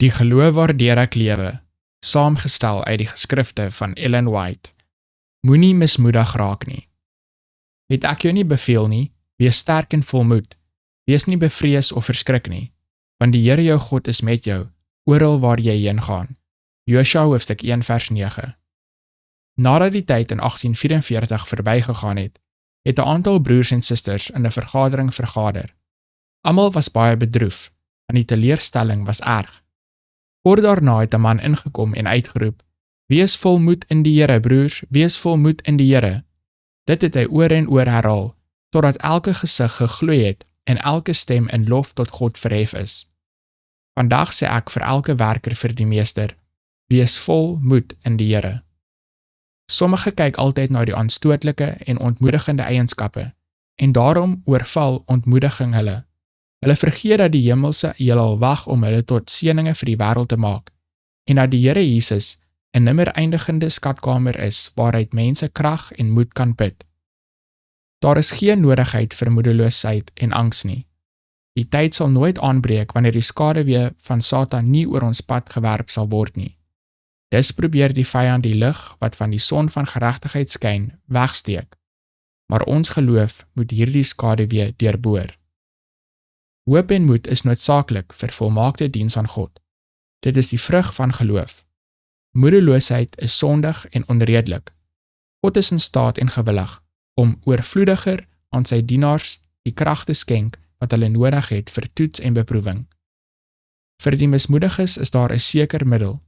Die geloof waardeur ek lewe, saamgestel uit die geskrifte van Ellen White. Moenie mismoedig raak nie. Het ek jou nie beveel nie, wees sterk en volmoed, wees nie bevrees of verskrik nie, want die Here jou God is met jou, oral waar jy heen gaan. Josua hoofstuk 1 vers 9. Nadat die tyd in 1844 verbygegaan het, het 'n aantal broers en susters in 'n vergadering vergader. Almal was baie bedroef, want die teleurstelling was erg. Kort daarna het 'n man ingekom en uitgeroep, wees volmoed in die Here, broers, wees volmoed in die Here. Dit het hy oor en oor herhaal, totdat elke gesig gegloei het en elke stem in lof tot God verhef is. Vandag sê ek vir elke werker vir die meester, wees vol moed in die Here. Sommige kyk altyd na die aanstootlike en ontmoedigende eienskappe, en daarom oorval ontmoediging hulle. Hulle vergeet dat die hemelse heelal wag om hulle tot seëninge vir die wêreld te maak, en dat die Here Jesus 'n nimmer eindigende skatkamer is waaruit mense krag en moed kan put. Daar is geen nodigheid vir moedeloosheid en angs nie. Die tyd sal nooit aanbreek wanneer die skaduwee van Satan nie oor ons pad gewerp sal word nie. Dis probeer die vyand die lig wat van die son van geregtigheid skyn wegsteek, maar ons geloof moet hierdie skaduwee deurboor. Hoop en moed is noodsaaklik vir volmaakte diens aan God. Dit is die vrug van geloof. Moedeloosheid is sondig en onredelik. God is in staat en gewillig om oorvloediger aan sy dienaars die krag te skenk wat hulle nodig het vir toets en beproewing. Vir die mismoediges is daar 'n seker middel: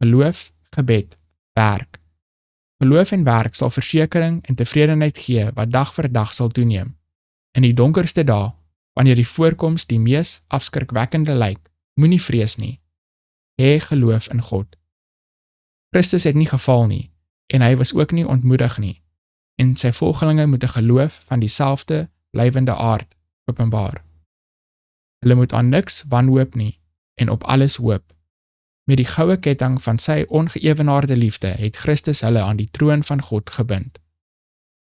geloof, gebed, werk. Geloof en werk sal versekering en tevredenheid gee wat dag vir dag sal toeneem. In die donkerste dae, wanneer die voorkoms die mees afskrikwekkende lyk, moenie vrees nie. Hê geloof in God. Christus het nie geval nie, en hy was ook nie ontmoedig nie, en sy volgelinge moet 'n geloof van dieselfde blywende aard openbaar. Hulle moet aan niks wanhoop nie, en op alles hoop. Met die goue ketting van sy ongeëwenaarde liefde het Christus hulle aan die troon van God gebind.